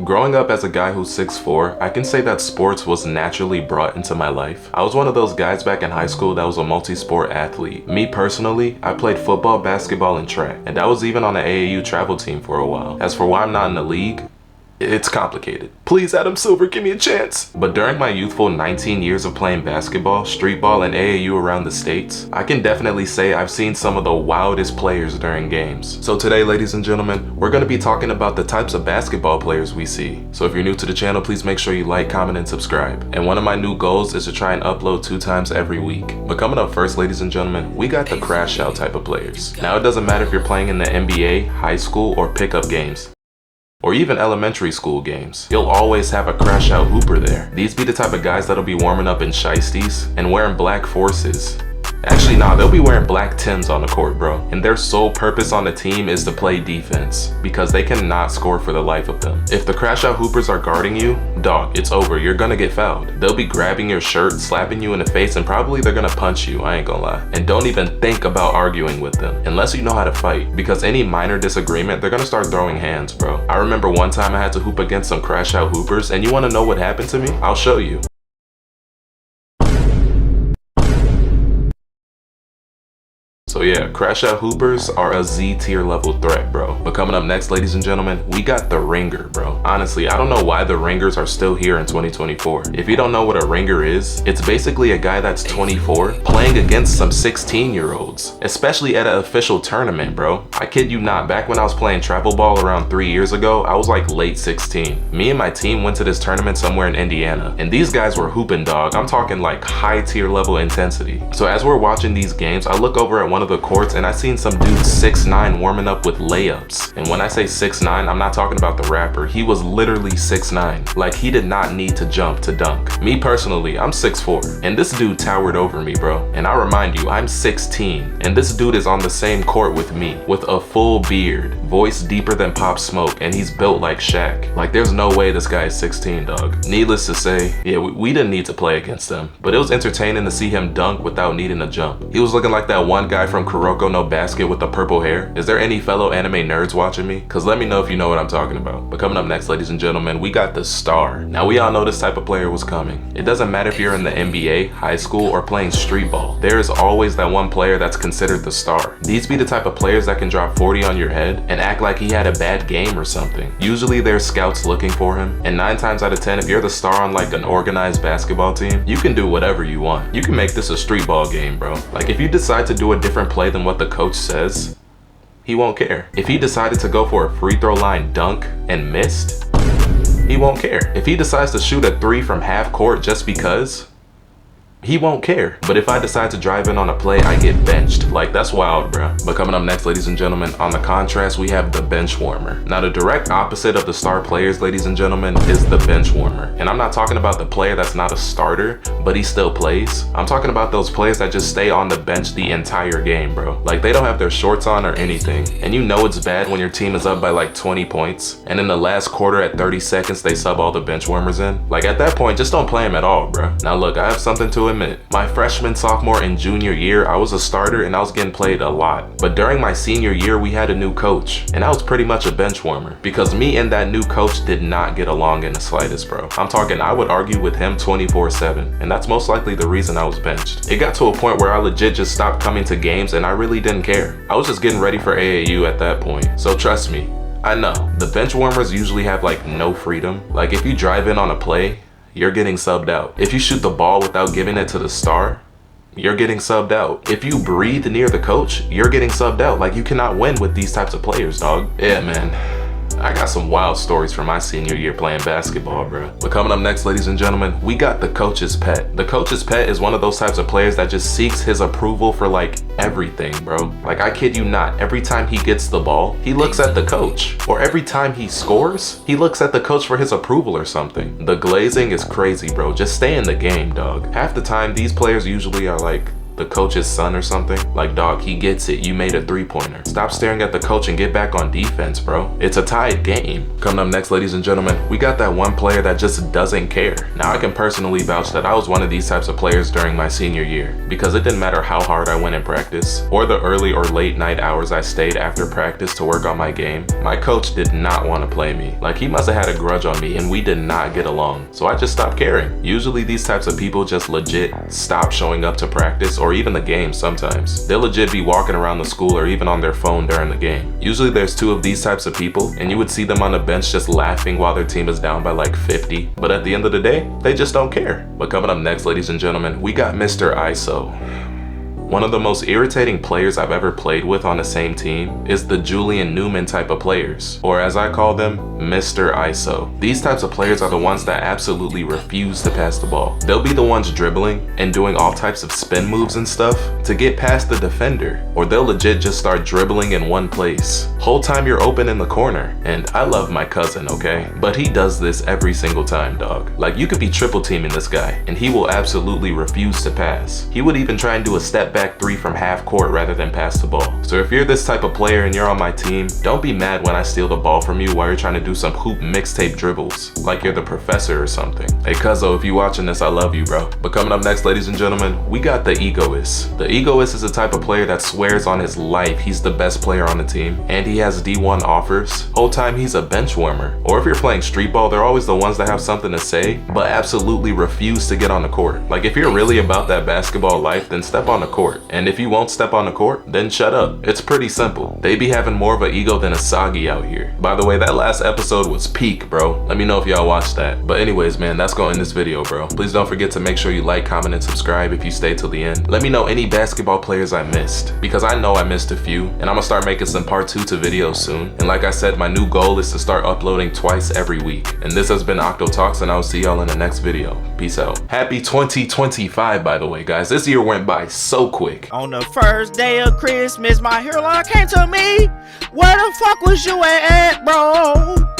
Growing up as a guy who's 6'4", I can say that sports was naturally brought into my life. I was one of those guys back in high school that was a multi-sport athlete. Me personally, I played football, basketball, and track, and I was even on an AAU travel team for a while. As for why I'm not in the league, it's complicated. Please, Adam Silver, give me a chance. But during my youthful 19 years of playing basketball, street ball, and AAU around the States, I can definitely say I've seen some of the wildest players during games. So today, ladies and gentlemen, we're going to be talking about the types of basketball players we see. So if you're new to the channel, please make sure you like, comment, and subscribe. And one of my new goals is to try and upload 2 times every week. But coming up first, ladies and gentlemen, we got the crash out type of players. Now, it doesn't matter if you're playing in the NBA, high school, or pickup games, or even elementary school games. You'll always have a Crashout Hooper there. These be the type of guys that'll be warming up in shiesties and wearing black forces. Actually, nah, they'll be wearing black Tims on the court, bro. And their sole purpose on the team is to play defense, because they cannot score for the life of them. If the Crashout Hoopers are guarding you, dog, it's over. You're gonna get fouled. They'll be grabbing your shirt, slapping you in the face, and probably they're gonna punch you, I ain't gonna lie. And don't even think about arguing with them, unless you know how to fight, because any minor disagreement, they're gonna start throwing hands, bro. I remember one time I had to hoop against some Crashout Hoopers, and you wanna know what happened to me? I'll show you. So yeah, Crashout Hoopers are a Z tier level threat, bro. But coming up next, ladies and gentlemen, we got the ringer, bro. Honestly, I don't know why the ringers are still here in 2024. If you don't know what a ringer is, it's basically a guy that's 24 playing against some 16-year-olds, especially at an official tournament, bro. I kid you not, back when I was playing travel ball around 3 years ago, I was like late 16. Me and my team went to this tournament somewhere in Indiana, and these guys were hooping, dog. I'm talking like high tier level intensity. So as we're watching these games, I look over at one of the courts and I seen some dude 6'9" warming up with layups. And when I say 6'9", I'm not talking about the rapper. He was literally 6'9". Like, he did not need to jump to dunk. Me personally, I'm 6'4", and this dude towered over me, bro. And I remind you, I'm 16, and this dude is on the same court with me, with a full beard, voice deeper than Pop Smoke, and he's built like Shaq. Like, there's no way this guy is 16, dog. Needless to say, yeah, we didn't need to play against him, but it was entertaining to see him dunk without needing to jump. He was looking like that one guy from Kuroko no Basket with the purple hair. Is there any fellow anime nerds watching me? Cause let me know if you know what I'm talking about. But coming up next, ladies and gentlemen, we got the star. Now we all know this type of player was coming. It doesn't matter if you're in the NBA, high school, or playing street ball. There is always that one player that's considered the star. These be the type of players that can drop 40 on your head and act like he had a bad game or something. Usually there's scouts looking for him, and 9 times out of 10, if you're the star on like an organized basketball team, you can do whatever you want. You can make this a street ball game, bro. Like, if you decide to do a different play than what the coach says, he won't care. If he decided to go for a free throw line dunk and missed, he won't care. If he decides to shoot a 3 from half court just because, he won't care. But if I decide to drive in on a play, I get benched. Like, that's wild, bruh. But coming up next, ladies and gentlemen, on the contrast, we have the Benchwarmer. Now, the direct opposite of the star players, ladies and gentlemen, is the Benchwarmer. And I'm not talking about the player that's not a starter, but he still plays. I'm talking about those players that just stay on the bench the entire game, bro. Like, they don't have their shorts on or anything. And you know it's bad when your team is up by like 20 points. And in the last quarter at 30 seconds, they sub all the Benchwarmers in. Like, at that point, just don't play them at all, bro. Now look, I have something to admit. My freshman, sophomore, and junior year, I was a starter and I was getting played a lot. But during my senior year, we had a new coach, and I was pretty much a bench warmer, because me and that new coach did not get along in the slightest, bro. I'm talking, I would argue with him 24/7, and that's most likely the reason I was benched. It got to a point where I legit just stopped coming to games and I really didn't care. I was just getting ready for AAU at that point. So trust me, I know, the bench warmers usually have like no freedom. Like, if you drive in on a play, you're getting subbed out. If you shoot the ball without giving it to the star, you're getting subbed out. If you breathe near the coach, you're getting subbed out. Like, you cannot win with these types of players, dog. Yeah, man. I got some wild stories from my senior year playing basketball, bro. But coming up next, ladies and gentlemen, we got the coach's pet. The coach's pet is one of those types of players that just seeks his approval for like everything, bro. Like, I kid you not, every time he gets the ball, he looks at the coach. Or every time he scores, he looks at the coach for his approval or something. The glazing is crazy, bro. Just stay in the game, dog. Half the time, these players usually are like the coach's son or something. Like, dog, he gets it. You made a three-pointer. Stop staring at the coach and get back on defense, bro. It's a tied game. Coming up next, ladies and gentlemen, we got that one player that just doesn't care. Now, I can personally vouch that I was one of these types of players during my senior year, because it didn't matter how hard I went in practice or the early or late night hours I stayed after practice to work on my game. My coach did not want to play me. Like, he must have had a grudge on me and we did not get along. So I just stopped caring. Usually these types of people just legit stop showing up to practice or even the game sometimes. They'll legit be walking around the school or even on their phone during the game. Usually there's two of these types of people and you would see them on the bench just laughing while their team is down by like 50. But at the end of the day, they just don't care. But coming up next, ladies and gentlemen, we got Mr. ISO. One of the most irritating players I've ever played with on the same team is the Julian Newman type of players, or as I call them, Mr. ISO. These types of players are the ones that absolutely refuse to pass the ball. They'll be the ones dribbling and doing all types of spin moves and stuff to get past the defender, or they'll legit just start dribbling in one place. Whole time you're open in the corner, and I love my cousin, okay? But he does this every single time, dog. Like, you could be triple teaming this guy, and he will absolutely refuse to pass. He would even try and do a step back three from half court rather than pass the ball. So if you're this type of player and you're on my team, don't be mad when I steal the ball from you while you're trying to do some hoop mixtape dribbles like you're the professor or something. Hey cuzzo, if you watching this, I love you, bro. But coming up next, ladies and gentlemen, we got the egoist. The egoist is a type of player that swears on his life he's the best player on the team and he has D1 offers. Whole time he's a bench warmer. Or if you're playing street ball, they're always the ones that have something to say but absolutely refuse to get on the court. Like, if you're really about that basketball life, then step on the court. And if you won't step on the court, then shut up. It's pretty simple. They be having more of an ego than a soggy out here. By the way, that last episode was peak, bro. Let me know if y'all watched that. But anyways, man, that's gonna end this video, bro. Please don't forget to make sure you like, comment, and subscribe if you stay till the end. Let me know any basketball players I missed, because I know I missed a few, and I'm gonna start making some part 2 to videos soon. And like I said, my new goal is to start uploading twice every week. And this has been Octo Talks, and I'll see y'all in the next video. Peace out. Happy 2025, by the way, guys. This year went by so quick. On the first day of Christmas, my hairline came to me. Where the fuck was you at, bro?